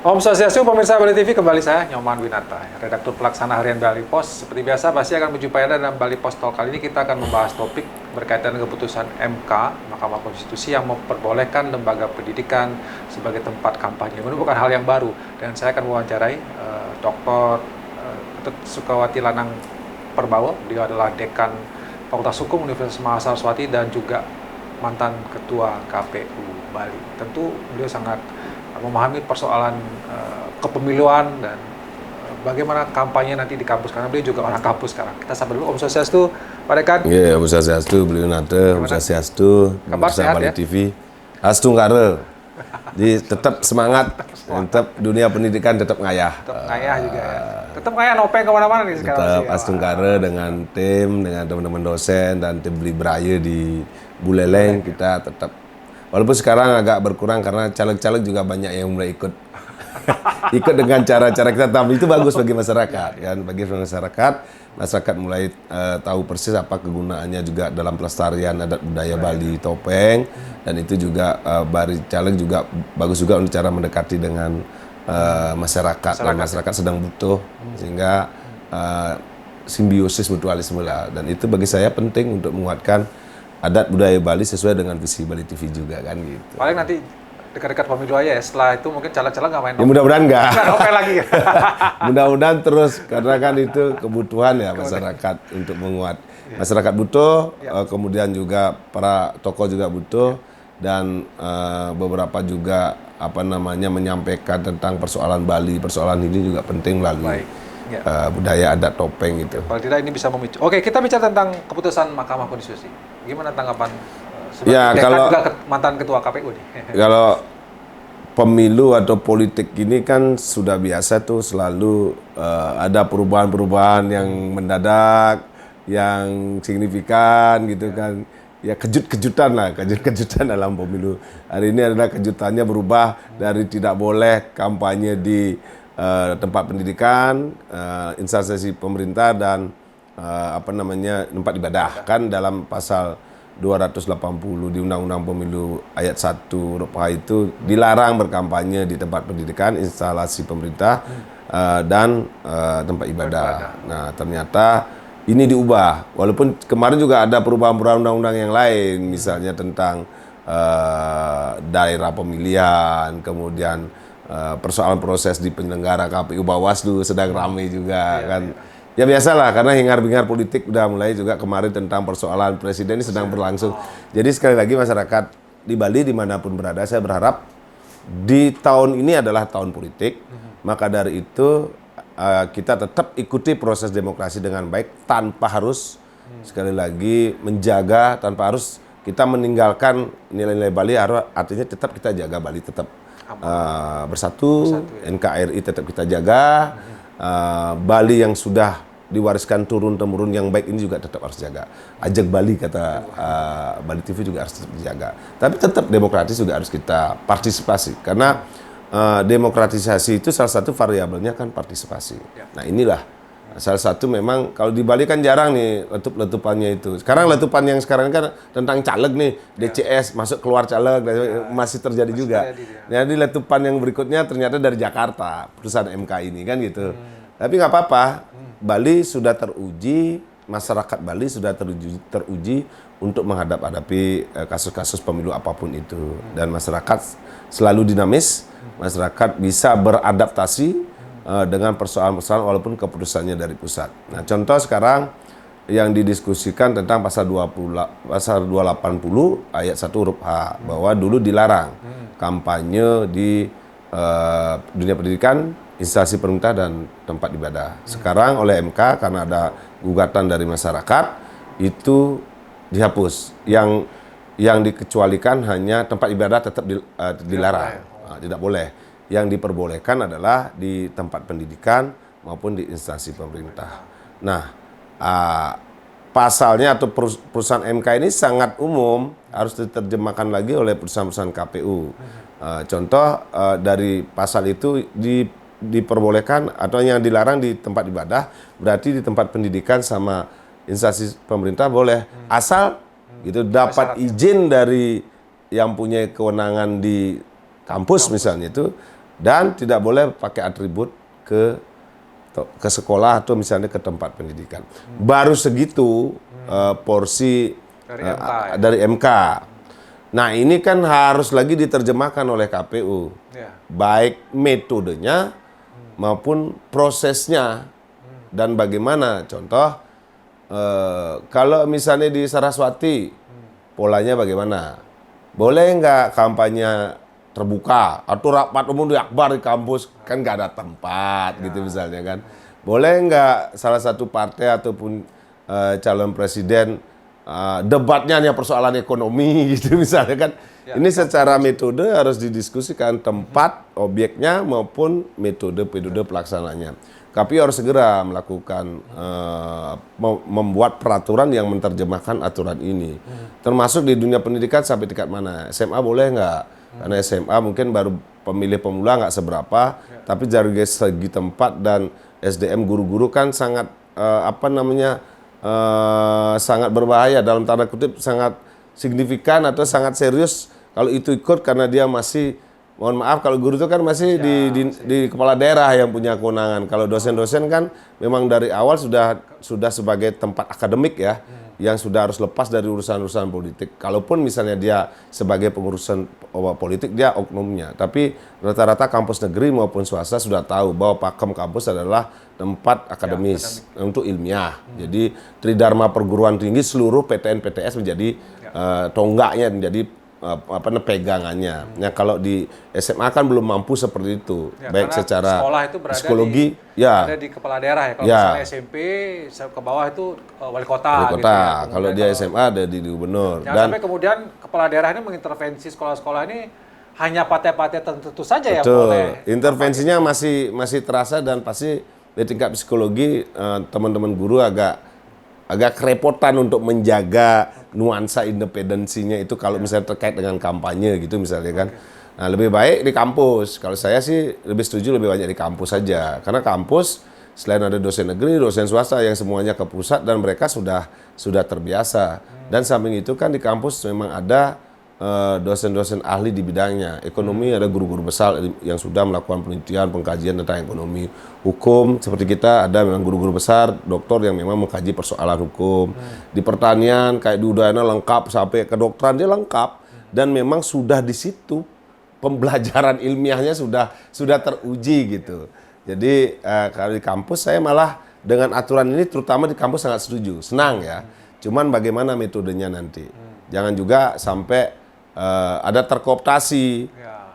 Om Swastiastu, pemirsa Bali TV, kembali saya Nyoman Winata, redaktur pelaksana harian Bali Pos. Seperti biasa, pasti akan menjumpai Anda dalam Bali Pos Talk. Kali ini kita akan membahas topik berkaitan dengan keputusan MK, Mahkamah Konstitusi, yang memperbolehkan lembaga pendidikan sebagai tempat kampanye. Ini bukan hal yang baru, dan saya akan mewawancarai Dr. Sukawati Lanang Perbawa. Beliau adalah Dekan Fakultas Hukum Universitas Mahasiswati dan juga mantan Ketua KPU Bali. Tentu beliau sangat memahami persoalan kepemiluan dan bagaimana kampanye nanti di kampus, karena beliau juga orang kampus sekarang. Kita sapa dulu. Om Swastiastu, Pak Dekan. Iya, Om Swastiastu, beliau nate, Om Swastiastu, pemirsa Bali TV. Astu ngare. Jadi tetap semangat, tetap dunia pendidikan tetap ngayah. Tetap ngayah juga ya. Tetap ngayah nopeng kemana-mana nih sekarang. Tetap Astu ngare dengan tim, dengan teman-teman dosen dan tim Beli Beraya di Buleleng. Kita tetap, walaupun sekarang agak berkurang karena caleg-caleg juga banyak yang mulai ikut ikut dengan cara-cara kita, tapi itu bagus bagi masyarakat kan, bagi masyarakat mulai tahu persis apa kegunaannya juga dalam pelestarian adat budaya Bali topeng, dan itu juga bari caleg juga bagus juga untuk cara mendekati dengan masyarakat dan masyarakat sedang butuh, sehingga simbiosis mutualisme lah, dan itu bagi saya penting untuk menguatkan adat budaya Bali sesuai dengan visi Bali TV juga kan gitu. Paling nanti dekat-dekat pemilu aja ya, setelah itu mungkin caleg-caleg nggak main Ya mudah-mudahan enggak. nopeng lagi. Mudah-mudahan terus, karena kan itu kebutuhan ya masyarakat untuk menguat. Masyarakat butuh, kemudian juga para tokoh juga butuh, dan beberapa juga menyampaikan tentang persoalan Bali, persoalan ini juga penting melalui budaya adat topeng itu. Paling tidak ini bisa memicu. Oke, kita bicara tentang keputusan Mahkamah Konstitusi. Gimana tanggapan ya, kalau juga mantan ketua KPU nih? Kalau pemilu atau politik ini kan sudah biasa tuh, selalu ada perubahan-perubahan yang mendadak, yang signifikan gitu kan. Ya kejut-kejutan dalam pemilu. Hari ini adalah kejutannya berubah dari tidak boleh kampanye di tempat pendidikan, instansi pemerintah, dan tempat ibadah. Kan dalam pasal 280 di Undang-Undang Pemilu ayat 1 huruf H itu dilarang berkampanye di tempat pendidikan, instalasi pemerintah, dan tempat ibadah. Nah, ternyata ini diubah. Walaupun kemarin juga ada perubahan-perubahan undang-undang yang lain, misalnya tentang daerah pemilihan, kemudian persoalan proses di penyelenggara KPU, Bawaslu sedang ramai juga kan. Ya biasalah, karena hingar-bingar politik udah mulai juga kemarin tentang persoalan presiden ini sedang berlangsung. Jadi sekali lagi masyarakat di Bali dimanapun berada, saya berharap di tahun ini adalah tahun politik. Maka dari itu kita tetap ikuti proses demokrasi dengan baik, tanpa harus sekali lagi menjaga, tanpa harus kita meninggalkan nilai-nilai Bali. Artinya tetap kita jaga Bali, tetap bersatu, NKRI tetap kita jaga. Bali yang sudah diwariskan turun-temurun yang baik ini juga tetap harus jaga. Ajak Bali, kata Bali TV, juga harus tetap dijaga. Tapi tetap demokratis juga harus kita partisipasi, karena demokratisasi itu salah satu variabelnya kan partisipasi. Nah inilah salah satu, memang kalau di Bali kan jarang nih letup-letupannya itu. Sekarang letupan yang sekarang kan tentang caleg nih, DCS masuk keluar caleg, masih terjadi juga. Jadi letupan yang berikutnya ternyata dari Jakarta, putusan MK ini kan gitu. Tapi nggak apa-apa, Bali sudah teruji, masyarakat Bali sudah teruji untuk menghadapi kasus-kasus pemilu apapun itu. Dan masyarakat selalu dinamis, masyarakat bisa beradaptasi dengan persoalan-persoalan walaupun keputusannya dari pusat. Nah, contoh sekarang yang didiskusikan tentang pasal 280 ayat 1 huruf H, bahwa dulu dilarang kampanye di dunia pendidikan, instansi pemerintah, dan tempat ibadah. Sekarang oleh MK, karena ada gugatan dari masyarakat, itu dihapus. Yang dikecualikan hanya tempat ibadah tetap dilarang, tidak boleh. Yang diperbolehkan adalah di tempat pendidikan maupun di instansi pemerintah. Nah, pasalnya atau putusan MK ini sangat umum, harus diterjemahkan lagi oleh putusan-putusan KPU. Contoh dari pasal itu diperbolehkan atau yang dilarang di tempat ibadah, berarti di tempat pendidikan sama instansi pemerintah boleh, asal gitu dapat izin dari yang punya kewenangan di kampus misalnya itu, dan tidak boleh pakai atribut ke sekolah atau misalnya ke tempat pendidikan. Baru segitu porsi dari MK. Nah, ini kan harus lagi diterjemahkan oleh KPU. Ya. Baik metodenya maupun prosesnya. Dan bagaimana? Contoh, kalau misalnya di Saraswati, polanya bagaimana? Boleh nggak kampanye terbuka atau rapat umum di akbar di kampus, kan nggak ada tempat gitu misalnya kan. Boleh nggak salah satu partai ataupun calon presiden debatnya hanya persoalan ekonomi gitu misalnya kan. Ini secara metode harus didiskusikan tempat, objeknya maupun metode pelaksananya. KPU harus segera melakukan membuat peraturan yang menerjemahkan aturan ini. Termasuk di dunia pendidikan sampai tingkat mana? SMA boleh nggak? Karena SMA mungkin baru pemilih pemula nggak seberapa, tapi dari segi tempat dan SDM guru-guru kan sangat sangat berbahaya, dalam tanda kutip sangat signifikan atau sangat serius kalau itu ikut, karena dia masih, mohon maaf, kalau guru itu kan masih di kepala daerah yang punya kewenangan. Kalau dosen-dosen kan memang dari awal sudah sebagai tempat akademik ya, yang sudah harus lepas dari urusan-urusan politik. Kalaupun misalnya dia sebagai pengurusan politik, dia oknumnya. Tapi rata-rata kampus negeri maupun swasta sudah tahu bahwa Pakem kampus adalah tempat akademis untuk ilmiah. Jadi Tridharma perguruan tinggi seluruh PTN PTS menjadi tonggaknya, menjadi pegangannya. Nah, kalau di SMA kan belum mampu seperti itu, baik secara sekolah itu berada psikologi, ada di kepala daerah ya. Kalau misalnya SMP ke bawah itu wali kota. Gitu ya. Kalau dia SMA ada di gubernur. Jangan sampai kemudian kepala daerah ini mengintervensi sekolah-sekolah ini hanya partai-partai tertentu saja yang boleh. Intervensinya masih terasa, dan pasti di tingkat psikologi teman-teman guru agak kerepotan untuk menjaga nuansa independensinya itu kalau misalnya terkait dengan kampanye gitu misalnya kan. Nah, lebih baik di kampus. Kalau saya sih lebih setuju lebih banyak di kampus saja. Karena kampus selain ada dosen negeri, dosen swasta yang semuanya ke pusat dan mereka sudah terbiasa. Dan samping itu kan di kampus memang ada dosen-dosen ahli di bidangnya. Ekonomi ada guru-guru besar yang sudah melakukan penelitian, pengkajian tentang ekonomi. Hukum seperti kita ada memang guru-guru besar, doktor yang memang mengkaji persoalan hukum. Di pertanian kayak di Udayana lengkap, sampai kedokteran dia lengkap, dan memang sudah di situ pembelajaran ilmiahnya sudah teruji gitu. Jadi kalau di kampus saya malah dengan aturan ini terutama di kampus sangat setuju, senang ya. Cuman bagaimana metodenya nanti. Jangan juga sampai ada terkooptasi.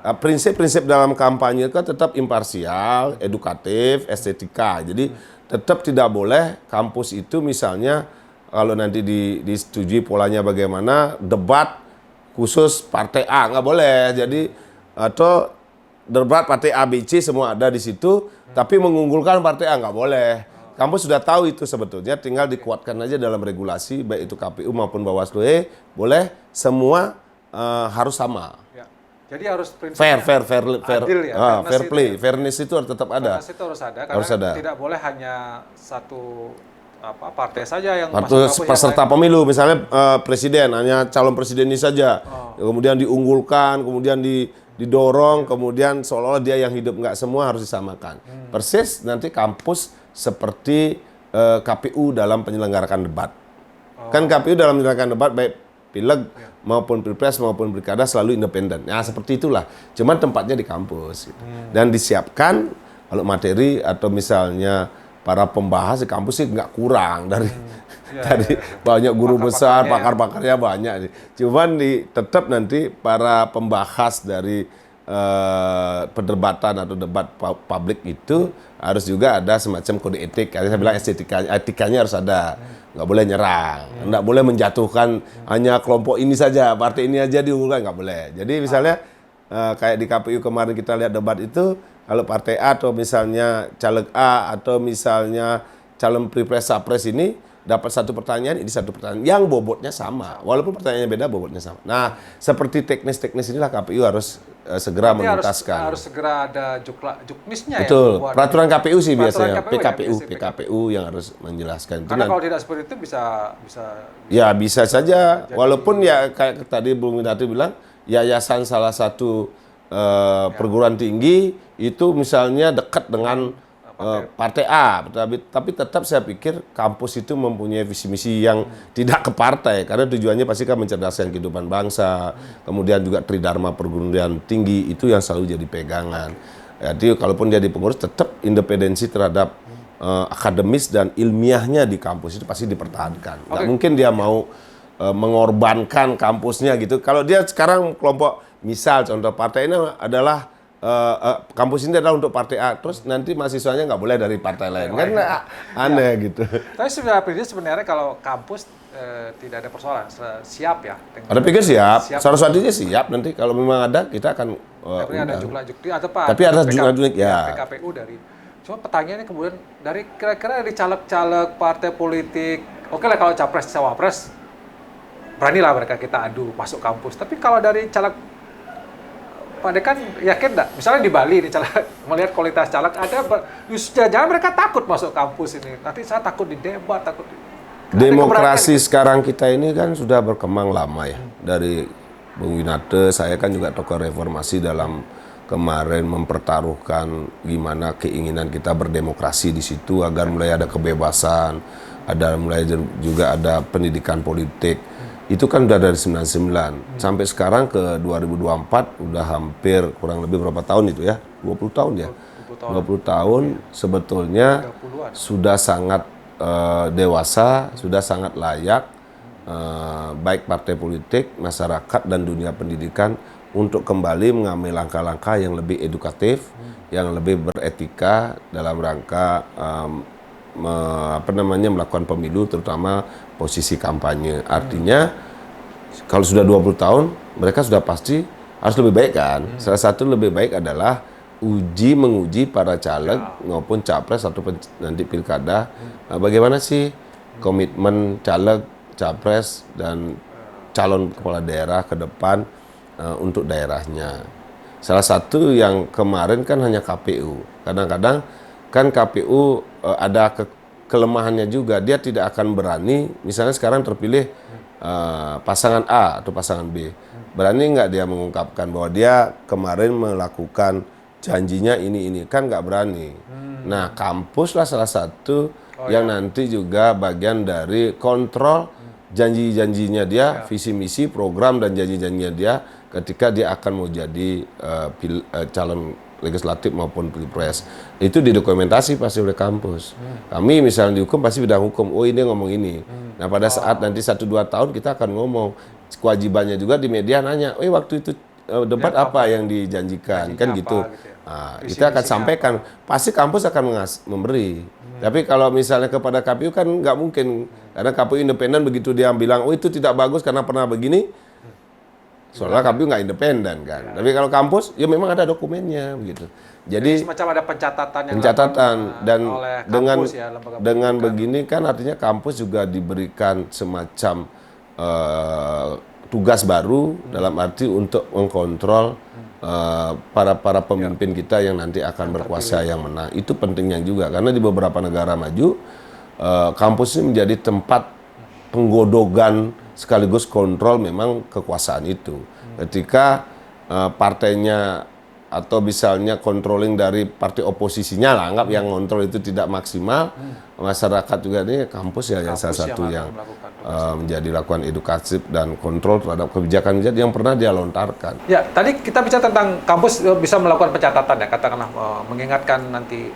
Prinsip-prinsip dalam kampanye kan tetap imparsial, edukatif, estetika. Jadi tetap tidak boleh kampus itu misalnya kalau nanti disetujui polanya bagaimana, debat khusus partai A nggak boleh. Jadi atau debat partai A, B, C semua ada di situ, tapi mengunggulkan partai A nggak boleh. Kampus sudah tahu itu sebetulnya, tinggal dikuatkan aja dalam regulasi, baik itu KPU maupun Bawaslu. Boleh semua harus sama. Ya. Jadi harus prinsipnya adil ya. Fair play, fairness itu harus tetap ada. Fairness itu harus ada, karena tidak boleh hanya satu partai saja yang peserta pemilu, misalnya presiden, hanya calon presiden ini saja. Kemudian diunggulkan, kemudian didorong, kemudian seolah-olah dia yang hidup, nggak, semua harus disamakan. Persis nanti kampus seperti KPU dalam penyelenggarakan debat. Kan KPU dalam menyelenggarakan debat baik pileg maupun pilpres maupun pilkada selalu independen. Nah, seperti itulah. Cuman tempatnya di kampus. Gitu. Dan disiapkan kalau materi atau misalnya para pembahas di kampus sih nggak kurang dari banyak guru besar, pakar-pakarnya banyak. Cuman tetap nanti para pembahas dari perdebatan atau debat publik itu harus juga ada semacam kode etik. Saya bilang etikanya harus ada. Nggak boleh nyerang, nggak boleh menjatuhkan hanya kelompok ini saja, partai ini aja diunggulkan, nggak boleh. Jadi misalnya kayak di KPU kemarin kita lihat debat itu, kalau partai A atau misalnya caleg A atau misalnya calon pilpres-capres ini dapat satu pertanyaan, ini satu pertanyaan yang bobotnya sama, walaupun pertanyaannya beda, bobotnya sama. Nah, seperti teknis-teknis inilah KPU harus segera menuntaskan. Harus segera ada juknisnya. Betul. Ya. Peraturan KPU sih biasanya, PKPU yang harus menjelaskan. Karena kalau tidak seperti itu bisa. Ya bisa saja. Walaupun ya kayak tadi Bung Windarti bilang, yayasan salah satu perguruan tinggi itu misalnya dekat dengan partai A, tapi tetap saya pikir kampus itu mempunyai visi misi yang tidak ke partai, karena tujuannya pasti kan mencerdaskan kehidupan bangsa, kemudian juga tridharma perguruan tinggi itu yang selalu jadi pegangan. Jadi kalaupun jadi pengurus tetap independensi terhadap akademis dan ilmiahnya di kampus itu pasti dipertahankan. Nggak mungkin dia mau mengorbankan kampusnya gitu. Kalau dia sekarang kelompok, misal contoh partai ini adalah kampus ini adalah untuk partai A, terus nanti mahasiswanya nggak boleh dari partai lain, kan aneh gitu. Tapi sebenarnya kalau kampus tidak ada persoalan, siap ya. Ada pikir siap. Saraswatinya siap, nanti kalau memang ada kita akan tapi ada juklak-jukli atau apa? Tapi ada juklak-jukli ya. PKPU dari. Cuma pertanyaannya kemudian dari kira-kira dari caleg-caleg partai politik, oke lah kalau capres cawapres, beranilah mereka kita adu masuk kampus. Tapi kalau dari caleg, Pak Dekan yakin nggak? Misalnya di Bali nih caleg, melihat kualitas caleg ada, jangan mereka takut masuk kampus ini. Nanti saya takut di debat, takut di... Demokrasi sekarang kita ini kan sudah berkembang lama ya. Dari Bung Winate, saya kan juga tokoh reformasi dalam kemarin mempertaruhkan gimana keinginan kita berdemokrasi di situ agar mulai ada kebebasan, mulai juga ada pendidikan politik. Itu kan udah dari 99 sampai sekarang ke 2024 udah hampir kurang lebih berapa tahun itu ya? 20 tahun ya. 20 tahun sebetulnya sudah sangat dewasa, sudah sangat layak baik partai politik, masyarakat dan dunia pendidikan untuk kembali mengambil langkah-langkah yang lebih edukatif, yang lebih beretika dalam rangka melakukan pemilu, terutama posisi kampanye. Artinya kalau sudah 20 tahun, mereka sudah pasti harus lebih baik kan. Salah satu lebih baik adalah menguji para caleg maupun capres atau nanti pilkada. Bagaimana sih komitmen caleg, capres dan calon kepala daerah ke depan untuk daerahnya. Salah satu yang kemarin kan hanya KPU. Kadang-kadang kan KPU ada kelemahannya juga. Dia tidak akan berani, misalnya sekarang terpilih pasangan A atau pasangan B. Berani nggak dia mengungkapkan bahwa dia kemarin melakukan janjinya ini. Kan nggak berani. Nah, kampus lah salah satu yang nanti juga bagian dari kontrol janji-janjinya dia, visi misi, program dan janji-janjinya dia ketika dia akan mau jadi calon legislatif maupun pilpres. Itu didokumentasi pasti oleh kampus. Kami misalnya di hukum pasti bidang hukum, oh ini ngomong ini. Nah pada saat nanti 1-2 tahun kita akan ngomong, kewajibannya juga di media nanya, waktu itu debat apa yang dijanjikan, kan gitu. Nah, kita akan sampaikan, pasti kampus akan memberi. Tapi kalau misalnya kepada KPU kan nggak mungkin, karena KPU independen, begitu dia bilang, oh itu tidak bagus karena pernah begini, soalnya KPU nggak independen kan. Tapi kalau kampus, ya memang ada dokumennya begitu. Jadi semacam ada pencatatan dan oleh dengan kampus, ya, dengan begini kan artinya kampus juga diberikan semacam tugas baru dalam arti untuk mengkontrol para pemimpin kita yang nanti akan berkuasa yang menang. Itu pentingnya juga karena di beberapa negara maju kampus ini menjadi tempat penggodogan sekaligus kontrol memang kekuasaan itu. Ketika partainya atau misalnya controlling dari partai oposisinya lah, anggap yang kontrol itu tidak maksimal, masyarakat juga ini kampus ya yang salah satu yang menjadi lakukan edukasi dan kontrol terhadap kebijakan yang pernah dia lontarkan. Ya, tadi kita bicara tentang kampus bisa melakukan pencatatan ya, katakanlah mengingatkan nanti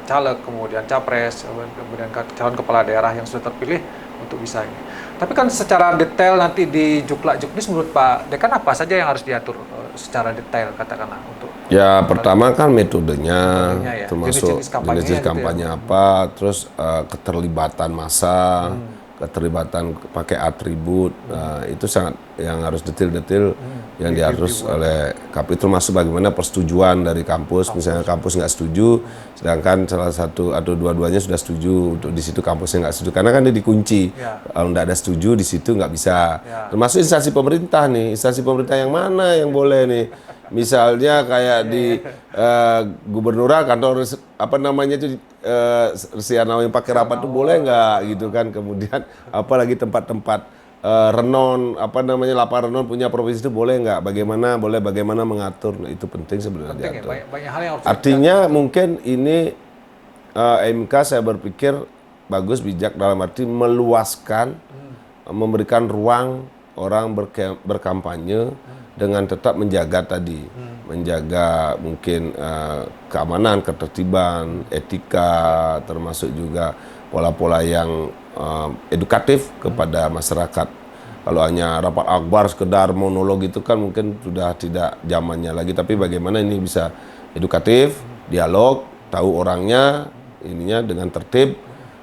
caleg, kemudian capres, kemudian calon kepala daerah yang sudah terpilih untuk bisa ini. Tapi kan secara detail nanti di Juklak-Juknis menurut Pak Dekan apa saja yang harus diatur secara detail katakanlah untuk? Ya pertama kan metodenya ya, termasuk jenis kampanye gitu ya. Apa, terus keterlibatan massa, keterlibatan pakai atribut, itu sangat yang harus detail-detail yang diharus oleh KPU, termasuk bagaimana persetujuan dari kampus. Misalnya kampus nggak setuju, sedangkan salah satu atau dua-duanya sudah setuju, untuk di situ kampusnya nggak setuju, karena kan dia dikunci. Kalau nggak ada setuju di situ nggak bisa. Termasuk instansi pemerintah nih, instansi pemerintah yang mana yang boleh nih? Misalnya kayak di gubernuran, kantor apa namanya itu Resiana yang pakai rapat tuh boleh nggak gitu kan? Kemudian apalagi tempat-tempat renon, apa namanya, lapangan renon punya provinsi itu boleh nggak? Bagaimana mengatur? Nah, itu penting sebenarnya. Penting ya, diatur. banyak hal yang harus Artinya mungkin ini MK saya berpikir bagus, bijak dalam arti meluaskan, memberikan ruang orang berkampanye dengan tetap menjaga tadi, menjaga mungkin keamanan, ketertiban, etika, termasuk juga pola-pola yang edukatif kepada masyarakat. Kalau hanya rapat akbar sekedar monolog itu kan mungkin sudah tidak zamannya lagi, tapi bagaimana ini bisa edukatif, dialog, tahu orangnya, ininya dengan tertib,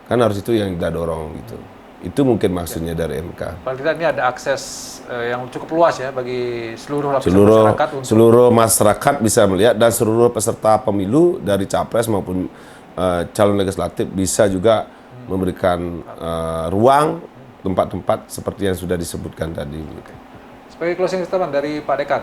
kan harus itu yang kita dorong gitu. Itu mungkin maksudnya dari MK. paling tidak ini ada akses yang cukup luas ya bagi seluruh lapisan masyarakat untuk Seluruh masyarakat bisa melihat, dan seluruh peserta pemilu dari capres maupun calon legislatif bisa juga memberikan ruang tempat-tempat seperti yang sudah disebutkan tadi. sebagai closing statement dari Pak Dekan,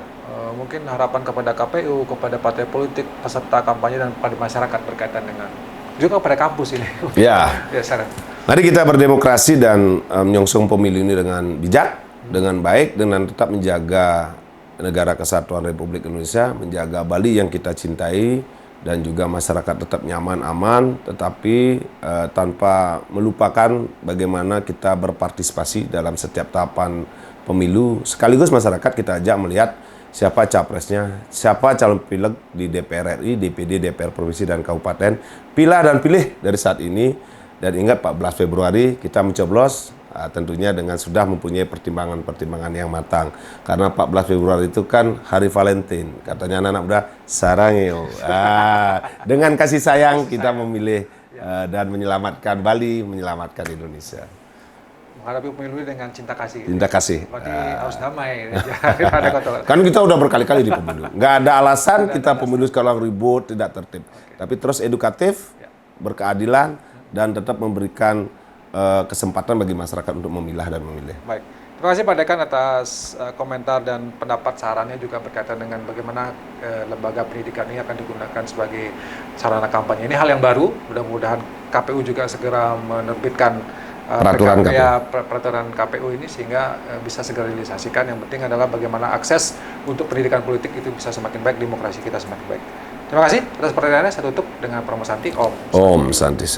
mungkin harapan kepada KPU, kepada partai politik, peserta kampanye dan kepada masyarakat berkaitan dengan juga kepada kampus ini. Ya, Ya, Sarah. mari kita berdemokrasi dan menyongsong pemilu ini dengan bijak, dengan baik, dengan tetap menjaga negara kesatuan Republik Indonesia, menjaga Bali yang kita cintai, dan juga masyarakat tetap nyaman, aman, tetapi tanpa melupakan bagaimana kita berpartisipasi dalam setiap tahapan pemilu. Sekaligus masyarakat kita ajak melihat siapa capresnya, siapa calon pileg di DPR RI, DPD, DPR Provinsi, dan Kabupaten. Pilah dan pilih dari saat ini. Dan ingat 14 Februari kita mencoblos, tentunya dengan sudah mempunyai pertimbangan-pertimbangan yang matang. Karena 14 Februari itu kan hari Valentine. Katanya anak-anak muda, sarangeo. Dengan kasih sayang kita memilih dan menyelamatkan Bali, menyelamatkan Indonesia. Menghadapi pemilu ini dengan cinta kasih. Cinta kasih. Berarti harus damai. Tidak ada kotor. Kan kita udah berkali-kali di pemilu. Nggak ada alasan kita pemilu sekarang ribut, tidak tertib. Tapi terus edukatif, berkeadilan, dan tetap memberikan kesempatan bagi masyarakat untuk memilah dan memilih. Baik. Terima kasih Pak Dekan atas komentar dan pendapat sarannya juga berkaitan dengan bagaimana lembaga pendidikan ini akan digunakan sebagai sarana kampanye. Ini hal yang baru, mudah-mudahan KPU juga segera menerbitkan peraturan KPU ini sehingga bisa segera direalisasikan. Yang penting adalah bagaimana akses untuk pendidikan politik itu bisa semakin baik, demokrasi kita semakin baik. Terima kasih atas pertanyaannya. Saya tutup dengan promo Santi. Om Santi.